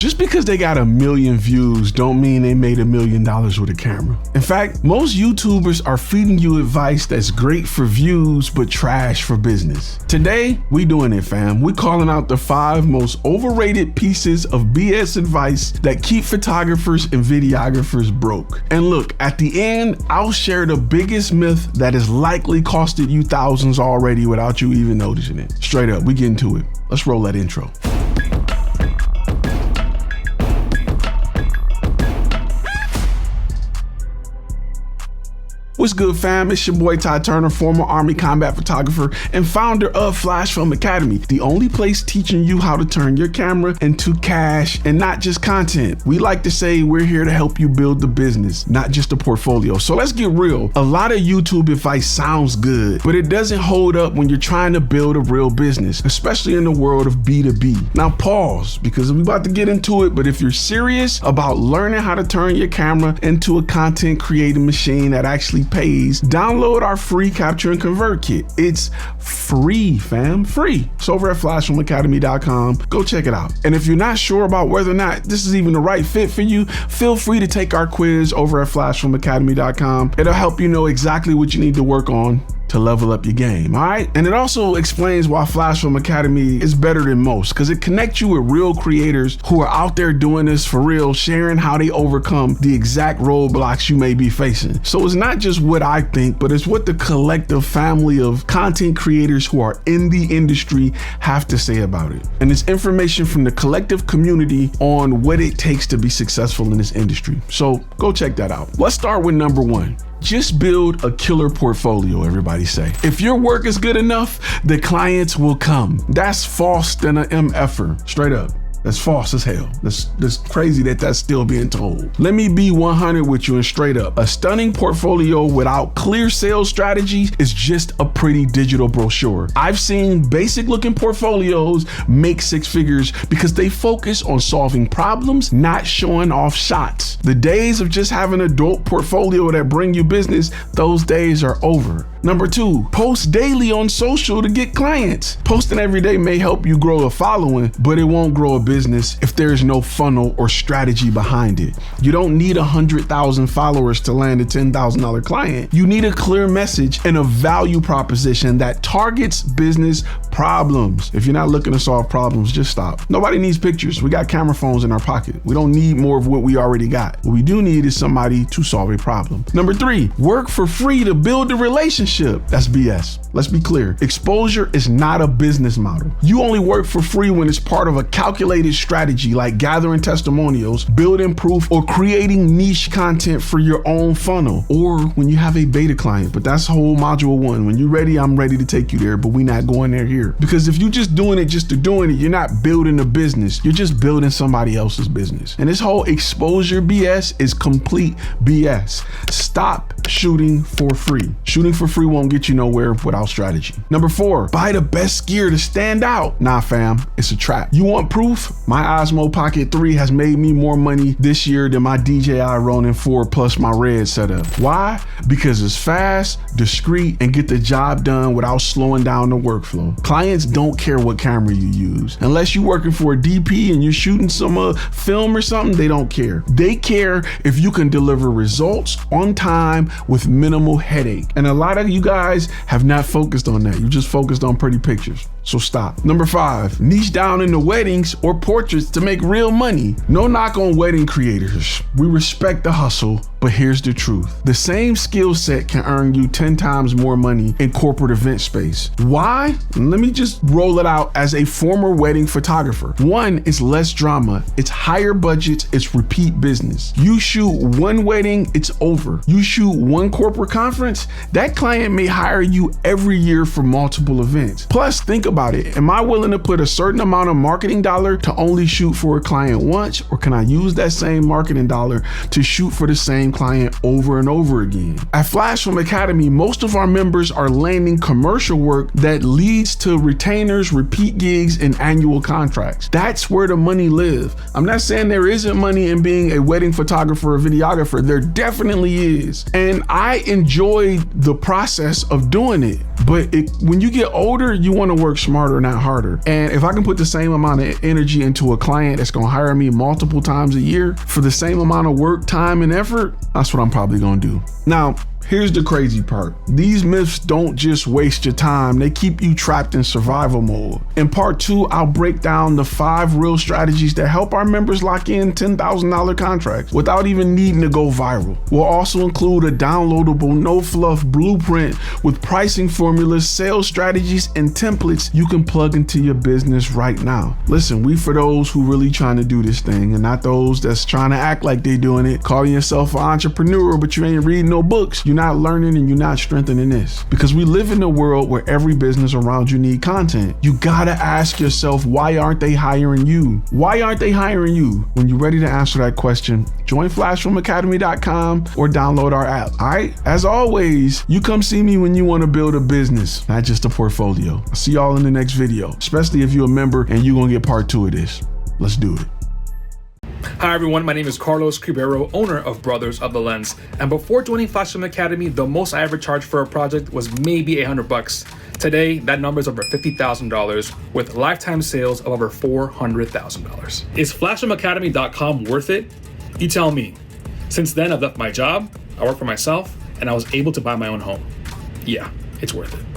Just because they got 1 million views don't mean they made $1 million with a camera. In fact, most YouTubers are feeding you advice that's great for views, but trash for business. Today, we doing it, fam. We calling out the 5 most overrated pieces of BS advice that keep photographers and videographers broke. And look, at the end, I'll share the biggest myth that has likely costed you thousands already without you even noticing it. Straight up, we get into it. Let's roll that intro. What's good, fam? It's your boy Turner, former Army combat photographer and founder of FlashFilm Academy, the only place teaching you how to turn your camera into cash and not just content. We like to say we're here to help you build the business, not just a portfolio. So let's get real. A lot of YouTube advice sounds good, but it doesn't hold up when you're trying to build a real business, especially in the world of B2B. Now pause, because we're about to get into it, but if you're serious about learning how to turn your camera into a content creating machine that actually pays, download our free capture and convert kit. It's free, fam, free. It's over at flashfilmacademy.com. Go check it out. And if you're not sure about whether or not this is even the right fit for you, feel free to take our quiz over at flashfilmacademy.com. It'll help you know exactly what you need to work on to level up your game, all right? And it also explains why FlashFilm Academy is better than most, because it connects you with real creators who are out there doing this for real, sharing how they overcome the exact roadblocks you may be facing. So it's not just what I think, but it's what the collective family of content creators who are in the industry have to say about it. And it's information from the collective community on what it takes to be successful in this industry. So go check that out. Let's start with number 1. Just build a killer portfolio, everybody say. If your work is good enough, the clients will come. That's false than an MFer, straight up. That's false as hell. That's crazy that that's still being told. Let me be 100 with you and straight up. A stunning portfolio without clear sales strategy is just a pretty digital brochure. I've seen basic looking portfolios make 6 figures because they focus on solving problems, not showing off shots. The days of just having a dope portfolio that bring you business, those days are over. Number 2, post daily on social to get clients. Posting every day may help you grow a following, but it won't grow a business if there's no funnel or strategy behind it. You don't need 100,000 followers to land a $10,000 client. You need a clear message and a value proposition that targets business problems. If you're not looking to solve problems, just stop. Nobody needs pictures. We got camera phones in our pocket. We don't need more of what we already got. What we do need is somebody to solve a problem. Number 3, work for free to build a relationship. That's BS. Let's be clear. Exposure is not a business model. You only work for free when it's part of a calculated strategy like gathering testimonials, building proof, or creating niche content for your own funnel, or when you have a beta client. But that's whole module 1. When you're ready, I'm ready to take you there, but we're not going there here. Because if you're just doing it just to doing it, you're not building a business. You're just building somebody else's business. And this whole exposure BS is complete BS. Stop shooting for free. Shooting for free won't get you nowhere without strategy. Number 4, buy the best gear to stand out. Nah, fam, it's a trap. You want proof? My Osmo Pocket 3 has made me more money this year than my DJI Ronin 4 plus my Red setup. Why? Because it's fast, discreet, and get the job done without slowing down the workflow. Clients don't care what camera you use. Unless you're working for a DP and you're shooting some film or something, they don't care. They care if you can deliver results on time with minimal headache. And a lot of you guys have not focused on that. You just focused on pretty pictures. So stop. Number 5, niche down into weddings or portraits to make real money. No knock on wedding creators. We respect the hustle, but here's the truth. The same skill set can earn you 10 times more money in corporate event space. Why? Let me just roll it out as a former wedding photographer. 1, it's less drama. It's higher budgets. It's repeat business. You shoot 1 wedding, it's over. You shoot 1 corporate conference, that client may hire you every year for multiple events. Plus, think about it. Am I willing to put a certain amount of marketing dollar to only shoot for a client once, or can I use that same marketing dollar to shoot for the same client over and over again? At FlashFilm Academy, most of our members are landing commercial work that leads to retainers, repeat gigs, and annual contracts. That's where the money lives. I'm not saying there isn't money in being a wedding photographer or videographer. There definitely is. And I enjoyed the process of doing it. But when you get older, you want to work smarter, not harder. And if I can put the same amount of energy into a client that's gonna hire me multiple times a year for the same amount of work, time, and effort, that's what I'm probably gonna do. Now, here's the crazy part. These myths don't just waste your time, they keep you trapped in survival mode. In part 2, I'll break down the 5 real strategies that help our members lock in $10,000 contracts without even needing to go viral. We'll also include a downloadable, no fluff blueprint with pricing formulas, sales strategies, and templates you can plug into your business right now. Listen, we for those who really trying to do this thing and not those that's trying to act like they doing it, calling yourself an entrepreneur, but you ain't reading no books. You're not learning and you're not strengthening this. Because we live in a world where every business around you need content. You gotta ask yourself, why aren't they hiring you? Why aren't they hiring you? When you're ready to answer that question, join FlashFilmAcademy.com or download our app. All right? As always, you come see me when you want to build a business, not just a portfolio. I'll see y'all in the next video, especially if you're a member and you're gonna get part 2 of this. Let's do it. Hi everyone, my name is Carlos Cribero, owner of Brothers of the Lens. And before joining FlashFilm Academy, the most I ever charged for a project was maybe $800. Today, that number is over $50,000 with lifetime sales of over $400,000. Is FlashFilmAcademy.com worth it? You tell me. Since then, I've left my job, I work for myself, and I was able to buy my own home. Yeah, it's worth it.